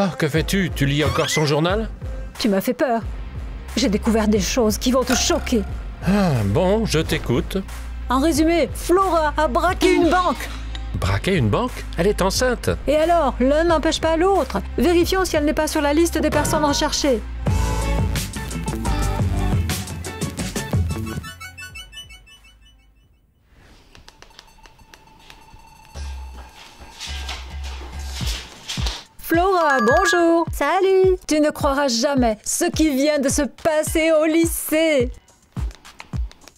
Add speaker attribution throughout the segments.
Speaker 1: Ah, que fais-tu? Tu lis encore son journal?
Speaker 2: Tu m'as fait peur. J'ai découvert des choses qui vont te choquer.
Speaker 1: Ah, bon, je t'écoute.
Speaker 2: En résumé, Flora a braqué une banque.
Speaker 1: Braquer une banque? Elle est enceinte.
Speaker 2: Et alors, l'un n'empêche pas l'autre. Vérifions si elle n'est pas sur la liste des personnes recherchées. Flora, bonjour.
Speaker 3: Salut.
Speaker 2: Tu ne croiras jamais ce qui vient de se passer au lycée.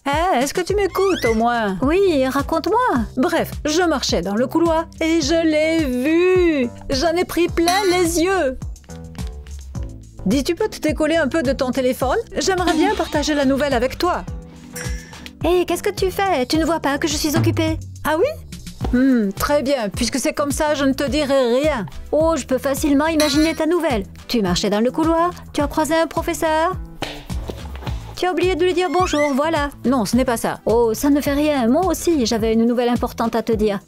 Speaker 2: Est-ce que tu m'écoutes au moins?
Speaker 3: Oui, raconte-moi.
Speaker 2: Bref, je marchais dans le couloir et je l'ai vu. J'en ai pris plein les yeux. Dis, tu peux te décoller un peu de ton téléphone? J'aimerais bien partager la nouvelle avec toi.
Speaker 3: Hé, qu'est-ce que tu fais? Tu ne vois pas que je suis occupée?
Speaker 2: Ah oui? Très bien. Puisque c'est comme ça, je ne te dirai rien.
Speaker 3: Oh, je peux facilement imaginer ta nouvelle. Tu marchais dans le couloir, tu as croisé un professeur. Tu as oublié de lui dire bonjour, voilà.
Speaker 2: Non, ce n'est pas ça.
Speaker 3: Oh, ça ne fait rien. Moi aussi, j'avais une nouvelle importante à te dire.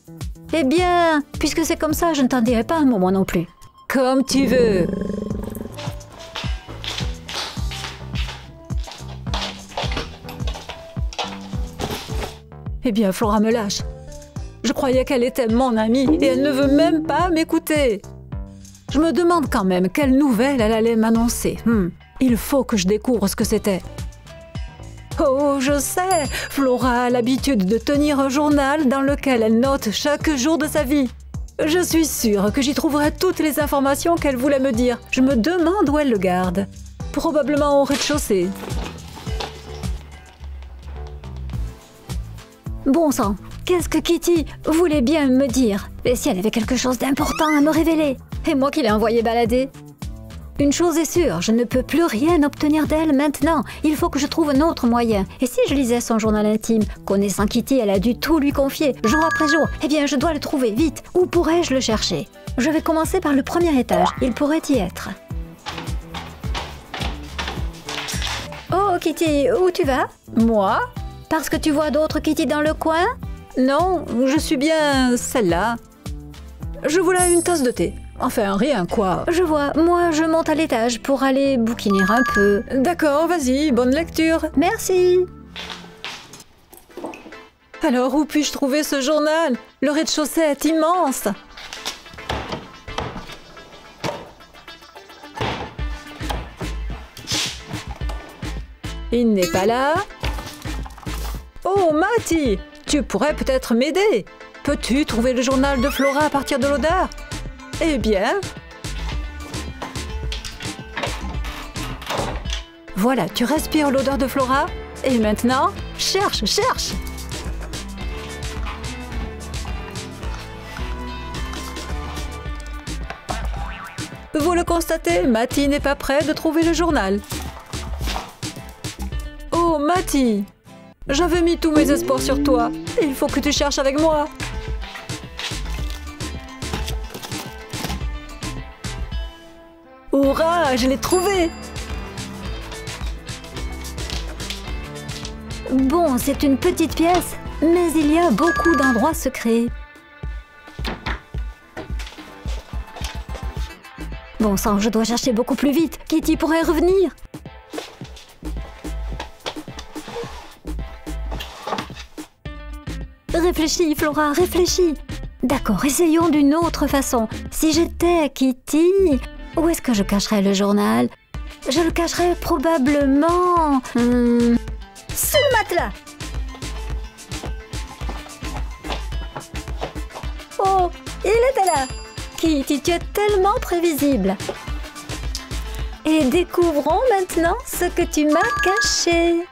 Speaker 3: Eh bien, puisque c'est comme ça, je ne t'en dirai pas un mot moi non plus.
Speaker 2: Comme tu veux. Eh bien, Flora me lâche. Je croyais qu'elle était mon amie et elle ne veut même pas m'écouter. Je me demande quand même quelle nouvelle elle allait m'annoncer. Il faut que je découvre ce que c'était. Oh, je sais, Flora a l'habitude de tenir un journal dans lequel elle note chaque jour de sa vie. Je suis sûre que j'y trouverai toutes les informations qu'elle voulait me dire. Je me demande où elle le garde. Probablement au rez-de-chaussée.
Speaker 3: Bon sang, qu'est-ce que Kitty voulait bien me dire? Et si elle avait quelque chose d'important à me révéler? Et moi qui l'ai envoyée balader? Une chose est sûre, je ne peux plus rien obtenir d'elle maintenant. Il faut que je trouve un autre moyen. Et si je lisais son journal intime? Connaissant Kitty, elle a dû tout lui confier, jour après jour. Eh bien, je dois le trouver, vite. Où pourrais-je le chercher? Je vais commencer par le premier étage. Il pourrait y être. Oh, Kitty, où tu vas?
Speaker 2: Moi?
Speaker 3: Parce que tu vois d'autres Kitty dans le coin?
Speaker 2: Non, je suis bien celle-là. Je voulais une tasse de thé. Enfin, rien, quoi.
Speaker 3: Je vois. Moi, je monte à l'étage pour aller bouquiner un peu.
Speaker 2: D'accord, vas-y, bonne lecture.
Speaker 3: Merci.
Speaker 2: Alors, où puis-je trouver ce journal? Le rez-de-chaussée est immense. Il n'est pas là. Oh, Matty, tu pourrais peut-être m'aider. Peux-tu trouver le journal de Flora à partir de l'odeur? Eh bien... Voilà, tu respires l'odeur de Flora. Et maintenant, cherche, cherche! Vous le constatez, Matty n'est pas prêt de trouver le journal. Oh, Matty! J'avais mis tous mes espoirs sur toi. Il faut que tu cherches avec moi. Hurrah, je l'ai trouvé!
Speaker 3: Bon, c'est une petite pièce, mais il y a beaucoup d'endroits secrets. Bon sang, je dois chercher beaucoup plus vite. Kitty pourrait revenir. Réfléchis, Flora, réfléchis. D'accord, essayons d'une autre façon. Si j'étais Kitty, où est-ce que je cacherais le journal? Je le cacherais probablement... sous le matelas. Oh, il était là. Kitty, tu es tellement prévisible. Et découvrons maintenant ce que tu m'as caché.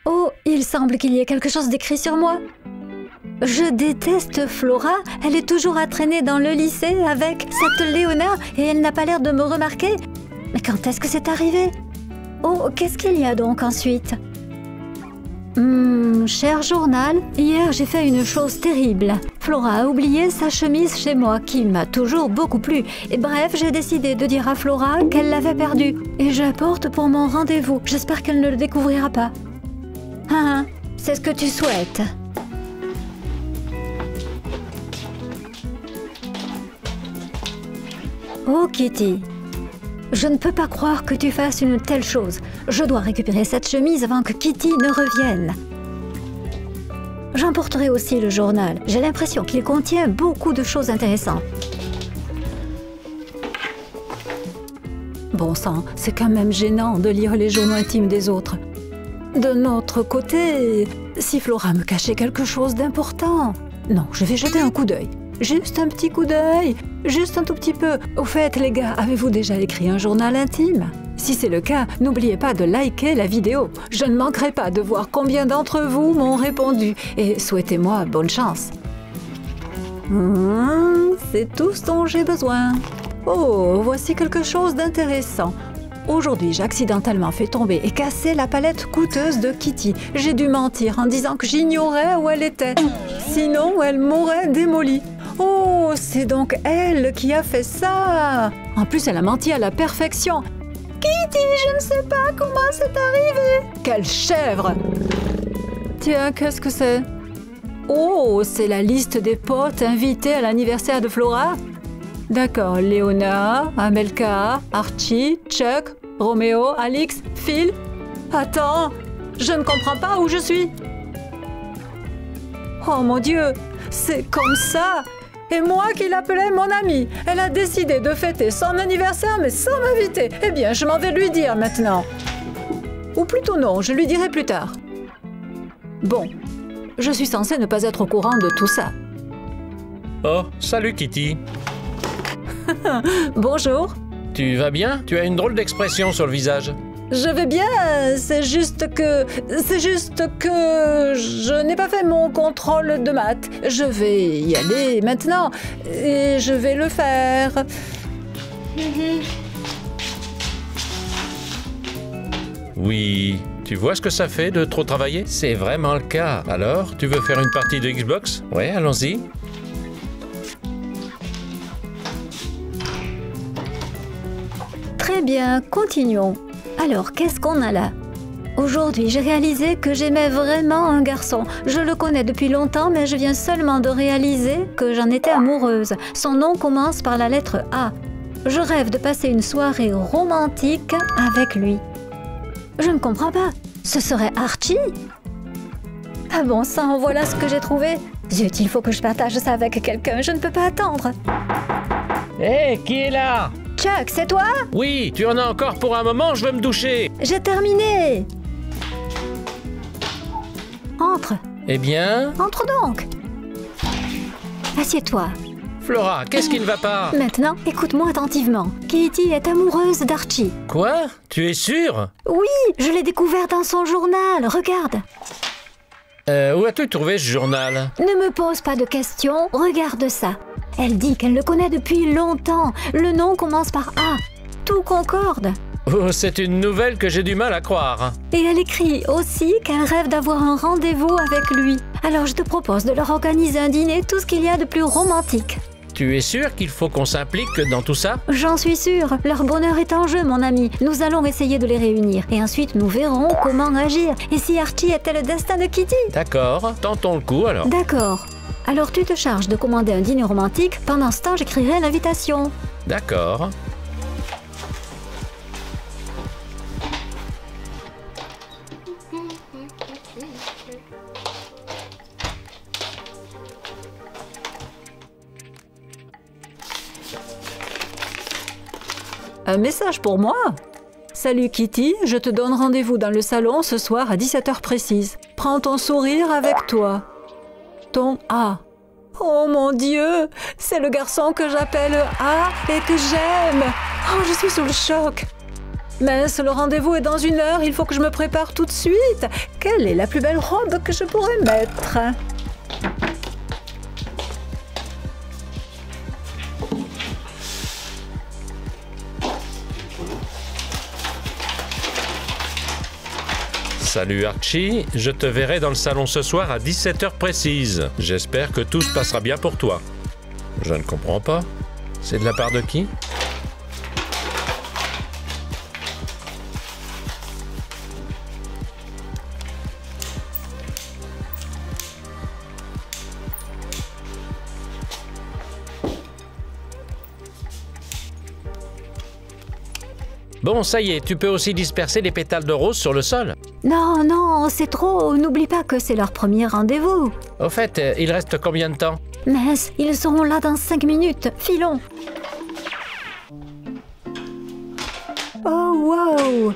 Speaker 3: Oh, il semble qu'il y ait quelque chose d'écrit sur moi. Je déteste Flora. Elle est toujours à traîner dans le lycée avec cette Léona et elle n'a pas l'air de me remarquer. Mais quand est-ce que c'est arrivé? Oh, qu'est-ce qu'il y a donc ensuite? Cher journal, hier j'ai fait une chose terrible. Flora a oublié sa chemise chez moi, qui m'a toujours beaucoup plu. Et bref, j'ai décidé de dire à Flora qu'elle l'avait perdue. Et j'apporte pour mon rendez-vous. J'espère qu'elle ne le découvrira pas. Ah, c'est ce que tu souhaites. Oh Kitty, je ne peux pas croire que tu fasses une telle chose. Je dois récupérer cette chemise avant que Kitty ne revienne. J'emporterai aussi le journal. J'ai l'impression qu'il contient beaucoup de choses intéressantes.
Speaker 2: Bon sang, c'est quand même gênant de lire les journaux intimes des autres. D'un autre côté, si Flora me cachait quelque chose d'important... Non, je vais jeter un coup d'œil. Juste un petit coup d'œil, juste un tout petit peu. Au fait, les gars, avez-vous déjà écrit un journal intime? Si c'est le cas, n'oubliez pas de liker la vidéo. Je ne manquerai pas de voir combien d'entre vous m'ont répondu. Et souhaitez-moi bonne chance. C'est tout ce dont j'ai besoin. Oh, voici quelque chose d'intéressant. Aujourd'hui, j'ai accidentellement fait tomber et casser la palette coûteuse de Kitty. J'ai dû mentir en disant que j'ignorais où elle était. Sinon, elle m'aurait démolie. Oh, c'est donc elle qui a fait ça. En plus, elle a menti à la perfection. Kitty, je ne sais pas comment c'est arrivé. Quelle chèvre! Tiens, qu'est-ce que c'est? Oh, c'est la liste des potes invités à l'anniversaire de Flora. D'accord, Léona, Amelka, Archie, Chuck, Roméo, Alix, Phil. Attends, je ne comprends pas où je suis. Oh mon Dieu, c'est comme ça. Et moi qui l'appelais mon amie. Elle a décidé de fêter son anniversaire mais sans m'inviter. Eh bien, je m'en vais lui dire maintenant. Ou plutôt non, je lui dirai plus tard. Bon, je suis censée ne pas être au courant de tout ça.
Speaker 1: Oh, salut Kitty.
Speaker 2: Bonjour.
Speaker 1: Tu vas bien? Tu as une drôle d'expression sur le visage.
Speaker 2: Je vais bien, c'est juste que je n'ai pas fait mon contrôle de maths. Je vais y aller maintenant et je vais le faire.
Speaker 1: Oui, tu vois ce que ça fait de trop travailler? C'est vraiment le cas. Alors, tu veux faire une partie de Xbox? Ouais, allons-y.
Speaker 3: Très bien, continuons. Alors, qu'est-ce qu'on a là? Aujourd'hui, j'ai réalisé que j'aimais vraiment un garçon. Je le connais depuis longtemps, mais je viens seulement de réaliser que j'en étais amoureuse. Son nom commence par la lettre A. Je rêve de passer une soirée romantique avec lui. Je ne comprends pas. Ce serait Archie? Ah bon sang, voilà ce que j'ai trouvé. Zut, il faut que je partage ça avec quelqu'un. Je ne peux pas attendre.
Speaker 1: Hé, qui est là?
Speaker 3: Chuck, c'est toi?
Speaker 1: Oui, tu en as encore pour un moment, je veux me doucher.
Speaker 3: J'ai terminé. Entre.
Speaker 1: Eh bien,
Speaker 3: Entre donc. Assieds-toi.
Speaker 1: Flora, qu'est-ce qui ne va pas?
Speaker 3: Maintenant, écoute-moi attentivement. Kitty est amoureuse d'Archie.
Speaker 1: Quoi? Tu es sûr?
Speaker 3: Oui, je l'ai découvert dans son journal. Regarde.
Speaker 1: Où as-tu trouvé ce journal?
Speaker 3: Ne me pose pas de questions. Regarde ça. Elle dit qu'elle le connaît depuis longtemps. Le nom commence par A. Tout concorde.
Speaker 1: Oh, c'est une nouvelle que j'ai du mal à croire.
Speaker 3: Et elle écrit aussi qu'elle rêve d'avoir un rendez-vous avec lui. Alors je te propose de leur organiser un dîner, tout ce qu'il y a de plus romantique.
Speaker 1: Tu es sûr qu'il faut qu'on s'implique dans tout ça?
Speaker 3: J'en suis sûre. Leur bonheur est en jeu, mon ami. Nous allons essayer de les réunir. Et ensuite, nous verrons comment agir. Et si Archie était le destin de Kitty?
Speaker 1: D'accord, tentons le coup alors.
Speaker 3: D'accord. Alors tu te charges de commander un dîner romantique. Pendant ce temps, j'écrirai l'invitation.
Speaker 1: D'accord.
Speaker 2: Un message pour moi? Salut Kitty, je te donne rendez-vous dans le salon ce soir à 17h précise. Prends ton sourire avec toi. Ton A. Oh mon Dieu, c'est le garçon que j'appelle A et que j'aime. Oh, je suis sous le choc. Mince, le rendez-vous est dans 1 heure, il faut que je me prépare tout de suite. Quelle est la plus belle robe que je pourrais mettre?
Speaker 1: Salut Archie, je te verrai dans le salon ce soir à 17h précise. J'espère que tout se passera bien pour toi. Je ne comprends pas. C'est de la part de qui? Bon, ça y est, tu peux aussi disperser les pétales de rose sur le sol.
Speaker 3: Non, non, c'est trop. N'oublie pas que c'est leur premier rendez-vous.
Speaker 1: Au fait, il reste combien de temps?
Speaker 3: Mince, ils seront là dans 5 minutes. Filons.
Speaker 2: Oh, wow!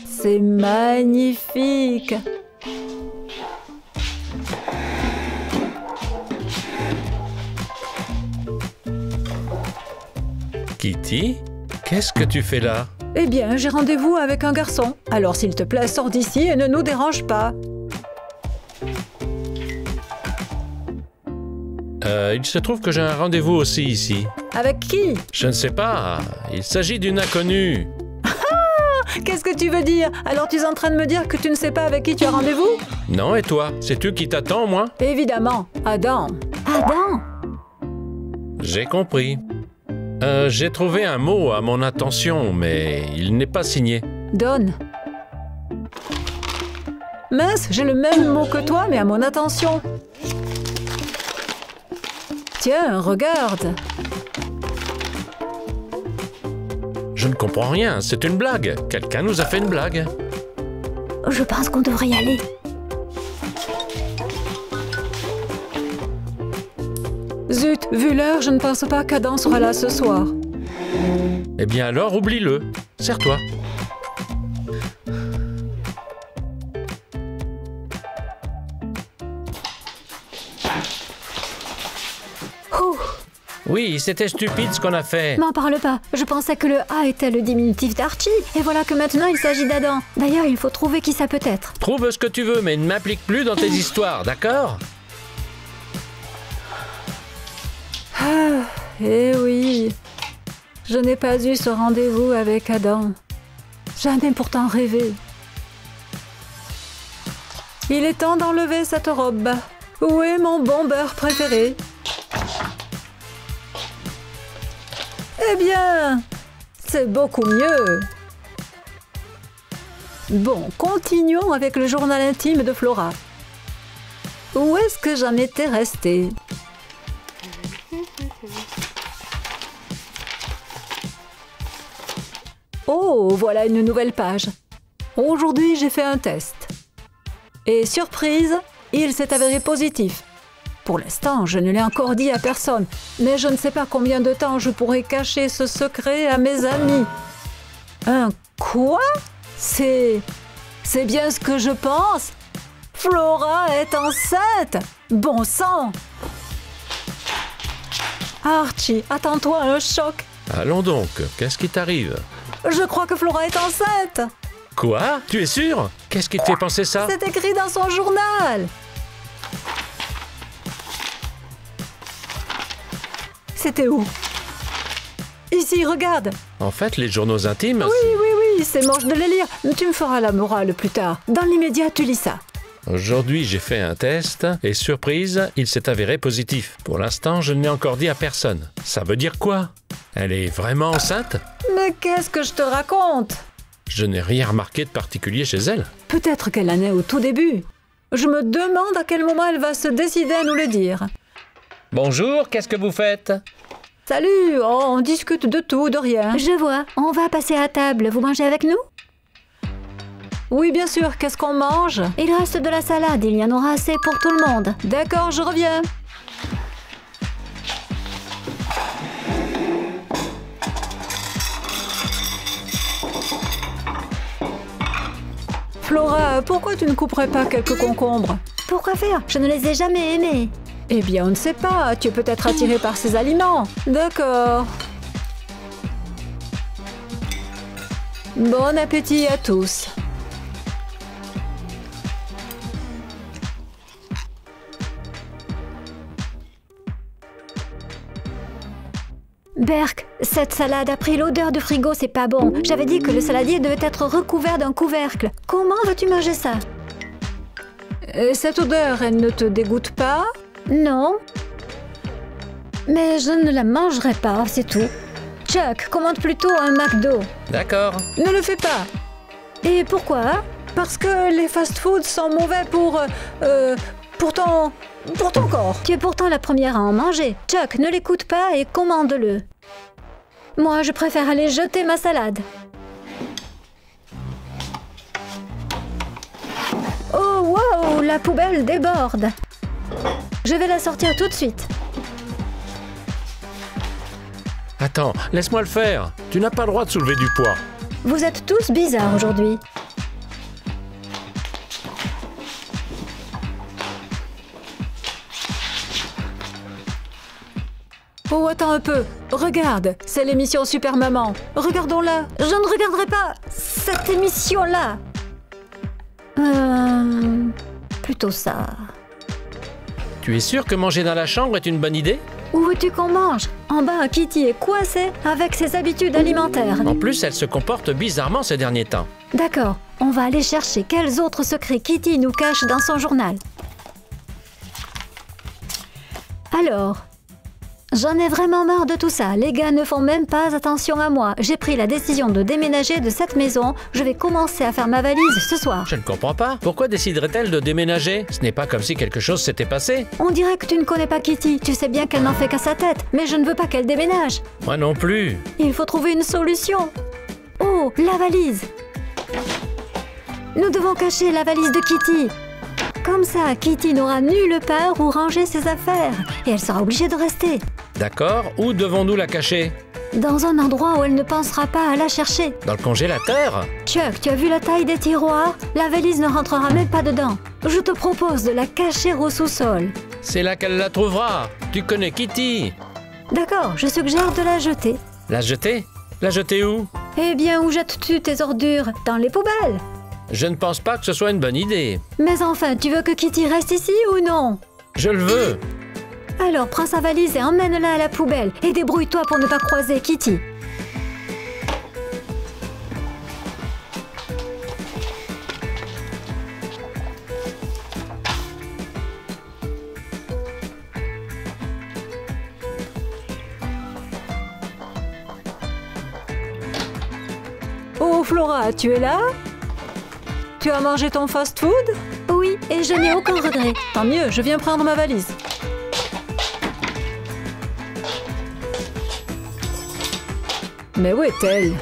Speaker 2: C'est magnifique!
Speaker 1: Kitty, qu'est-ce que tu fais là?
Speaker 2: Eh bien, j'ai rendez-vous avec un garçon. Alors, s'il te plaît, sors d'ici et ne nous dérange pas.
Speaker 1: Il se trouve que j'ai un rendez-vous aussi ici.
Speaker 2: Avec qui?
Speaker 1: Je ne sais pas, il s'agit d'une inconnue.
Speaker 2: Qu'est-ce que tu veux dire? Alors, tu es en train de me dire que tu ne sais pas avec qui tu as rendez-vous?
Speaker 1: Non, et toi? Sais-tu qui t'attend, moi?
Speaker 2: Évidemment, Adam.
Speaker 3: Adam!
Speaker 1: J'ai compris. J'ai trouvé un mot à mon attention, mais il n'est pas signé.
Speaker 2: Donne. Mince, j'ai le même mot que toi, mais à mon attention. Tiens, regarde.
Speaker 1: Je ne comprends rien, c'est une blague. Quelqu'un nous a fait une blague.
Speaker 3: Je pense qu'on devrait y aller.
Speaker 2: Zut, vu l'heure, je ne pense pas qu'Adam sera là ce soir.
Speaker 1: Eh bien alors, oublie-le. Serre-toi.
Speaker 3: Ouh,
Speaker 1: Oui, c'était stupide ce qu'on a fait.
Speaker 3: m'en parle pas. Je pensais que le A était le diminutif d'Archie. Et voilà que maintenant il s'agit d'Adam. D'ailleurs, il faut trouver qui ça peut être.
Speaker 1: Trouve ce que tu veux, mais ne m'implique plus dans tes histoires, d'accord?
Speaker 2: Ah, eh oui. Je n'ai pas eu ce rendez-vous avec Adam. J'en ai pourtant rêvé. Il est temps d'enlever cette robe. Où est mon bon beurre préféré? Eh bien, c'est beaucoup mieux. Bon, continuons avec le journal intime de Flora. Où est-ce que j'en étais restée? Oh, voilà une nouvelle page. Aujourd'hui, j'ai fait un test. Et surprise, il s'est avéré positif. Pour l'instant, je ne l'ai encore dit à personne, mais je ne sais pas combien de temps je pourrai cacher ce secret à mes amis. Un quoi? C'est bien ce que je pense. Flora est enceinte. Bon sang. Archie, attends-toi à un choc.
Speaker 1: Allons donc, qu'est-ce qui t'arrive?
Speaker 2: Je crois que Flora est enceinte.
Speaker 1: Quoi? Tu es sûr? Qu'est-ce qui te fait penser ça?
Speaker 2: C'est écrit dans son journal. C'était où? Ici, regarde.
Speaker 1: En fait, les journaux intimes...
Speaker 2: Oui, c'est moche de les lire. Tu me feras la morale plus tard. Dans l'immédiat, tu lis ça.
Speaker 1: Aujourd'hui, j'ai fait un test et surprise, il s'est avéré positif. Pour l'instant, je ne l'ai encore dit à personne. Ça veut dire quoi? Elle est vraiment enceinte?
Speaker 2: Mais qu'est-ce que je te raconte?
Speaker 1: Je n'ai rien remarqué de particulier chez elle.
Speaker 2: Peut-être qu'elle en est au tout début. Je me demande à quel moment elle va se décider à nous le dire.
Speaker 1: Bonjour, qu'est-ce que vous faites?
Speaker 2: Salut, oh, on discute de tout, de rien.
Speaker 3: Je vois, on va passer à table. Vous mangez avec nous?
Speaker 2: Oui, bien sûr, qu'est-ce qu'on mange?
Speaker 3: Il reste de la salade, il y en aura assez pour tout le monde.
Speaker 2: D'accord, je reviens. Flora, pourquoi tu ne couperais pas quelques concombres?
Speaker 3: Pourquoi faire? Je ne les ai jamais aimés.
Speaker 2: Eh bien, on ne sait pas. Tu es peut-être attiré par ces aliments. D'accord. Bon appétit à tous.
Speaker 3: Berk, cette salade a pris l'odeur du frigo, c'est pas bon. J'avais dit que le saladier devait être recouvert d'un couvercle. Comment veux-tu manger ça?
Speaker 2: Et cette odeur, elle ne te dégoûte pas?
Speaker 3: Non. Mais je ne la mangerai pas, c'est tout. Chuck, commande plutôt un McDo.
Speaker 1: D'accord.
Speaker 2: Ne le fais pas.
Speaker 3: Et pourquoi?
Speaker 2: Parce que les fast-foods sont mauvais pour ton corps.
Speaker 3: Tu es pourtant la première à en manger. Chuck, ne l'écoute pas et commande-le. Moi, je préfère aller jeter ma salade. Oh, wow, la poubelle déborde. Je vais la sortir tout de suite.
Speaker 1: Attends, laisse-moi le faire. Tu n'as pas le droit de soulever du poids.
Speaker 3: Vous êtes tous bizarres aujourd'hui.
Speaker 2: Oh, attends un peu. Regarde, c'est l'émission Super Maman. Regardons-la.
Speaker 3: Je ne regarderai pas cette émission-là. Plutôt ça.
Speaker 1: Tu es sûr que manger dans la chambre est une bonne idée?
Speaker 3: Où veux-tu qu'on mange? En bas, Kitty est coincée avec ses habitudes alimentaires.
Speaker 1: En plus, elle se comporte bizarrement ces derniers temps.
Speaker 3: D'accord, on va aller chercher quels autres secrets Kitty nous cache dans son journal. Alors, j'en ai vraiment marre de tout ça. Les gars ne font même pas attention à moi. J'ai pris la décision de déménager de cette maison. Je vais commencer à faire ma valise ce soir.
Speaker 1: Je ne comprends pas. Pourquoi déciderait-elle de déménager? Ce n'est pas comme si quelque chose s'était passé.
Speaker 3: On dirait que tu ne connais pas Kitty. Tu sais bien qu'elle n'en fait qu'à sa tête. Mais je ne veux pas qu'elle déménage.
Speaker 1: Moi non plus.
Speaker 3: Il faut trouver une solution. Oh, la valise. Nous devons cacher la valise de Kitty. Comme ça, Kitty n'aura nulle part où ranger ses affaires. Et elle sera obligée de rester.
Speaker 1: D'accord, où devons-nous la cacher?
Speaker 3: Dans un endroit où elle ne pensera pas à la chercher.
Speaker 1: Dans le congélateur?
Speaker 3: Chuck, tu as vu la taille des tiroirs? La valise ne rentrera même pas dedans. Je te propose de la cacher au sous-sol.
Speaker 1: C'est là qu'elle la trouvera. Tu connais Kitty.
Speaker 3: D'accord, je suggère de la jeter.
Speaker 1: La jeter? La jeter où?
Speaker 3: Eh bien, où jettes-tu tes ordures? Dans les poubelles.
Speaker 1: Je ne pense pas que ce soit une bonne idée.
Speaker 3: Mais enfin, tu veux que Kitty reste ici ou non?
Speaker 1: Je le veux.
Speaker 3: Alors, prends sa valise et emmène-la à la poubelle. Et débrouille-toi pour ne pas croiser Kitty.
Speaker 2: Oh, Flora, tu es là? Tu as mangé ton fast-food?
Speaker 3: Oui, et je n'ai aucun regret.
Speaker 2: Tant mieux, je viens prendre ma valise. Mais où est-elle?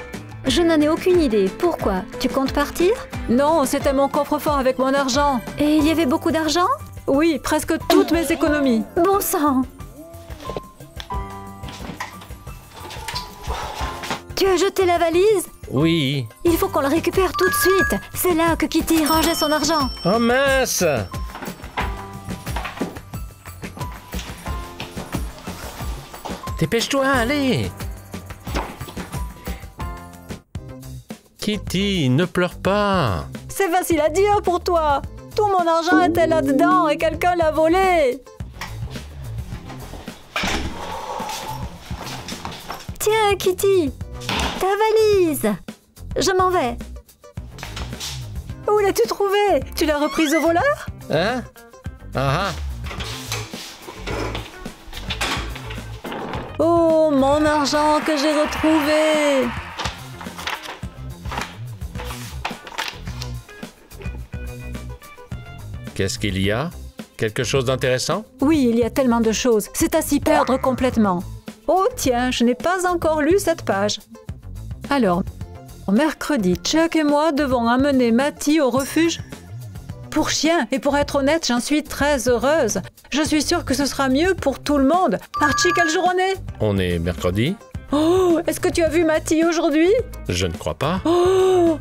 Speaker 3: Je n'en ai aucune idée. Pourquoi? Tu comptes partir?
Speaker 2: Non, c'était mon coffre-fort avec mon argent.
Speaker 3: Et il y avait beaucoup d'argent?
Speaker 2: Oui, presque toutes mes économies.
Speaker 3: Bon sang! Tu as jeté la valise?
Speaker 1: Oui.
Speaker 3: Il faut qu'on la récupère tout de suite. C'est là que Kitty rangeait son argent.
Speaker 1: Oh mince! Dépêche-toi, allez! Kitty, ne pleure pas.
Speaker 2: C'est facile à dire pour toi. Tout mon argent était là-dedans et quelqu'un l'a volé.
Speaker 3: Tiens, Kitty, ta valise. Je m'en vais.
Speaker 2: Où l'as-tu trouvée? Tu l'as reprise au voleur?
Speaker 1: Hein? Ah ah!
Speaker 2: Oh, mon argent que j'ai retrouvé!
Speaker 1: Qu'est-ce qu'il y a? Quelque chose d'intéressant?
Speaker 2: Oui, il y a tellement de choses. C'est à s'y perdre complètement. Oh tiens, je n'ai pas encore lu cette page. Alors, mercredi, Chuck et moi devons amener Matty au refuge pour chiens. Et pour être honnête, j'en suis très heureuse. Je suis sûre que ce sera mieux pour tout le monde. Archie, quel jour on est?
Speaker 1: On est mercredi?
Speaker 2: Oh, est-ce que tu as vu Matty aujourd'hui?
Speaker 1: Je ne crois pas.
Speaker 2: Oh!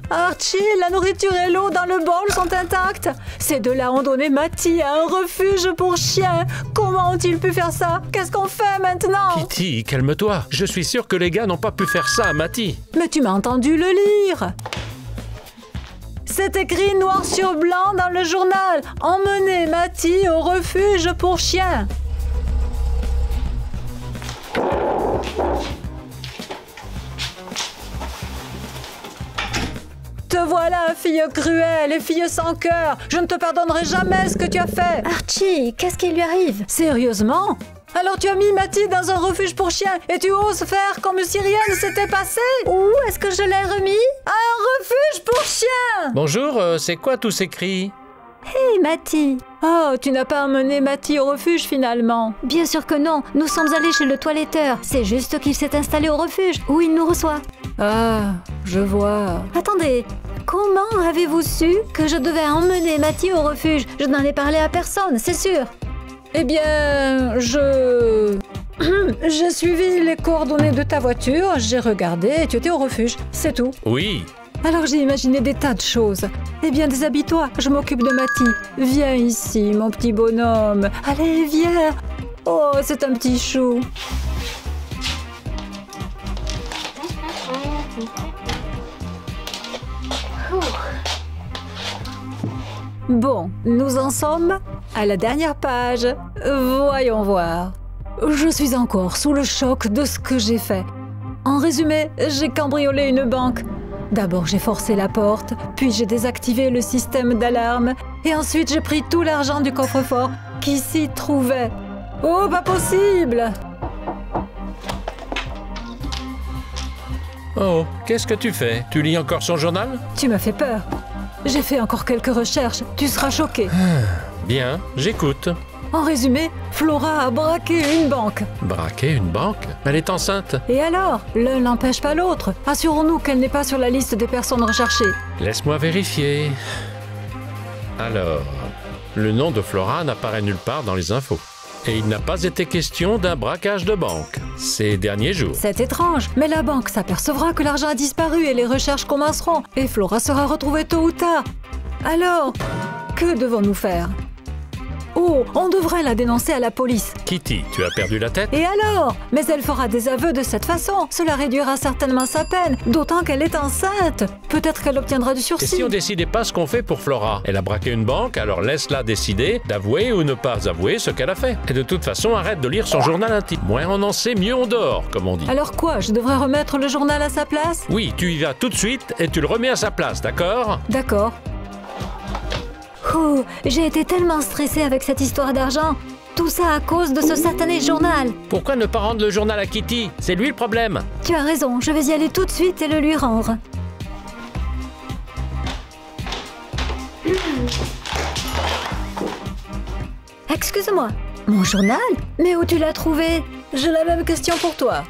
Speaker 2: Archie, la nourriture et l'eau dans le bol sont intactes. Ces deux-là ont donné Matty à un refuge pour chiens. Comment ont-ils pu faire ça? Qu'est-ce qu'on fait maintenant?
Speaker 1: Kitty, calme-toi. Je suis sûr que les gars n'ont pas pu faire ça à Matty.
Speaker 2: Mais tu m'as entendu le lire. C'est écrit noir sur blanc dans le journal. Emmenez Matty au refuge pour chiens. Te voilà, fille cruelle et fille sans cœur. Je ne te pardonnerai jamais ce que tu as fait.
Speaker 3: Archie, qu'est-ce qui lui arrive?
Speaker 2: Sérieusement? Alors tu as mis Matty dans un refuge pour chiens et tu oses faire comme si rien ne s'était passé?
Speaker 3: Où est-ce que je l'ai remis?
Speaker 2: Un refuge pour chiens!
Speaker 1: Bonjour, c'est quoi tous ces cris?
Speaker 3: Hé, Matty!
Speaker 2: Oh, tu n'as pas emmené Matty au refuge finalement.
Speaker 3: Bien sûr que non, nous sommes allés chez le toiletteur. C'est juste qu'il s'est installé au refuge, où il nous reçoit.
Speaker 2: Ah, je vois.
Speaker 3: Attendez, comment avez-vous su que je devais emmener Matty au refuge? Je n'en ai parlé à personne, c'est sûr.
Speaker 2: Eh bien, j'ai suivi les coordonnées de ta voiture, j'ai regardé et tu étais au refuge, c'est tout.
Speaker 1: Oui.
Speaker 2: Alors j'ai imaginé des tas de choses. Eh bien, déshabille-toi, je m'occupe de Matty. Viens ici, mon petit bonhomme. Allez, viens. Oh, c'est un petit chou. Bon, nous en sommes à la dernière page. Voyons voir. Je suis encore sous le choc de ce que j'ai fait. En résumé, j'ai cambriolé une banque. D'abord, j'ai forcé la porte, puis j'ai désactivé le système d'alarme, et ensuite j'ai pris tout l'argent du coffre-fort qui s'y trouvait. Oh, pas possible!
Speaker 1: Oh, qu'est-ce que tu fais? Tu lis encore son journal?
Speaker 2: Tu m'as fait peur. J'ai fait encore quelques recherches, tu seras choqué.
Speaker 1: Bien, j'écoute.
Speaker 2: En résumé, Flora a braqué une banque.
Speaker 1: Braquer une banque? Elle est enceinte.
Speaker 2: Et alors? L'un n'empêche pas l'autre. Assurons-nous qu'elle n'est pas sur la liste des personnes recherchées.
Speaker 1: Laisse-moi vérifier. Alors, le nom de Flora n'apparaît nulle part dans les infos. Et il n'a pas été question d'un braquage de banque ces derniers jours.
Speaker 2: C'est étrange, mais la banque s'apercevra que l'argent a disparu et les recherches commenceront. Et Flora sera retrouvée tôt ou tard. Alors, que devons-nous faire? Oh, on devrait la dénoncer à la police.
Speaker 1: Kitty, tu as perdu la tête?
Speaker 2: Et alors? Mais elle fera des aveux de cette façon. Cela réduira certainement sa peine, d'autant qu'elle est enceinte. Peut-être qu'elle obtiendra du
Speaker 1: Et
Speaker 2: sursis.
Speaker 1: si on décidait pas ce qu'on fait pour Flora? Elle a braqué une banque, alors laisse-la décider d'avouer ou ne pas avouer ce qu'elle a fait. Et de toute façon, arrête de lire son journal intime. Moins on en sait, mieux on dort, comme on dit.
Speaker 2: Alors quoi? Je devrais remettre le journal à sa place?
Speaker 1: Oui, tu y vas tout de suite et tu le remets à sa place, d'accord?
Speaker 2: D'accord.
Speaker 3: Ouh, j'ai été tellement stressée avec cette histoire d'argent. Tout ça à cause de ce satané journal.
Speaker 1: Pourquoi ne pas rendre le journal à Kitty? C'est lui le problème.
Speaker 3: Tu as raison, je vais y aller tout de suite et le lui rendre. Excuse-moi, mon journal? Mais où tu l'as trouvé?
Speaker 2: J'ai la même question pour toi.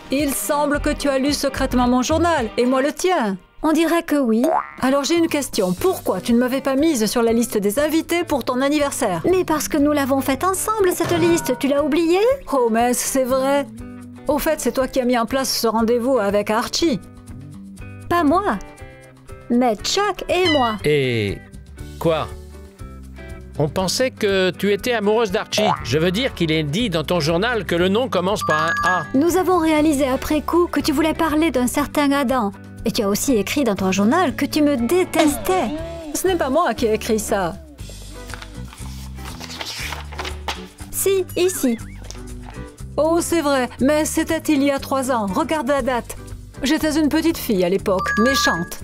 Speaker 2: Il semble que tu as lu secrètement mon journal, et moi le tien.
Speaker 3: On dirait que oui.
Speaker 2: Alors j'ai une question. Pourquoi tu ne m'avais pas mise sur la liste des invités pour ton anniversaire?
Speaker 3: Mais parce que nous l'avons faite ensemble, cette liste, tu l'as oubliée?
Speaker 2: Oh, mais c'est vrai. Au fait, c'est toi qui as mis en place ce rendez-vous avec Archie.
Speaker 3: Pas moi, mais Chuck et moi.
Speaker 1: Et... quoi? On pensait que tu étais amoureuse d'Archie. Je veux dire qu'il est dit dans ton journal que le nom commence par un A.
Speaker 3: Nous avons réalisé après coup que tu voulais parler d'un certain Adam. Et tu as aussi écrit dans ton journal que tu me détestais.
Speaker 2: Ce n'est pas moi qui ai écrit ça.
Speaker 3: Si, ici.
Speaker 2: Oh, c'est vrai, mais c'était il y a 3 ans. Regarde la date. J'étais une petite fille à l'époque, méchante.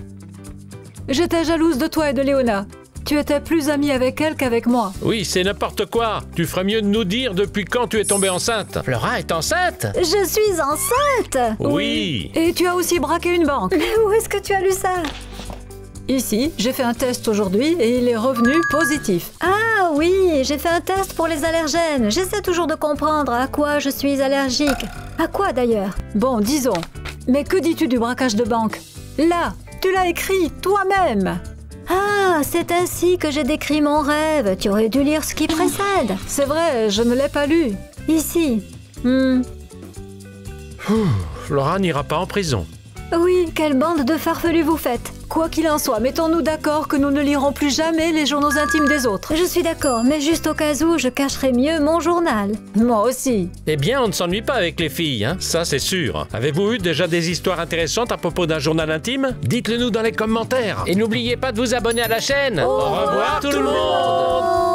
Speaker 2: J'étais jalouse de toi et de Léona. Tu étais plus amie avec elle qu'avec moi.
Speaker 1: Oui, c'est n'importe quoi. Tu ferais mieux de nous dire depuis quand tu es tombée enceinte. Flora est enceinte?
Speaker 3: Je suis enceinte.
Speaker 1: Oui.
Speaker 2: Et tu as aussi braqué une banque.
Speaker 3: Mais où est-ce que tu as lu ça?
Speaker 2: Ici, j'ai fait un test aujourd'hui et il est revenu positif.
Speaker 3: Ah oui, j'ai fait un test pour les allergènes. J'essaie toujours de comprendre à quoi je suis allergique. À quoi d'ailleurs?
Speaker 2: Bon, disons. Mais que dis-tu du braquage de banque? Là, tu l'as écrit toi-même.
Speaker 3: Ah, c'est ainsi que j'ai décrit mon rêve. Tu aurais dû lire ce qui précède.
Speaker 2: C'est vrai, je ne l'ai pas lu.
Speaker 3: Ici.
Speaker 1: Flora n'ira pas en prison.
Speaker 3: Oui, quelle bande de farfelus vous faites.
Speaker 2: Quoi qu'il en soit, mettons-nous d'accord que nous ne lirons plus jamais les journaux intimes des autres.
Speaker 3: Je suis d'accord, mais juste au cas où, je cacherai mieux mon journal.
Speaker 2: Moi aussi.
Speaker 1: Eh bien, on ne s'ennuie pas avec les filles, hein? Ça, c'est sûr. Avez-vous eu déjà des histoires intéressantes à propos d'un journal intime? Dites-le nous dans les commentaires. Et n'oubliez pas de vous abonner à la chaîne. Au revoir tout le monde.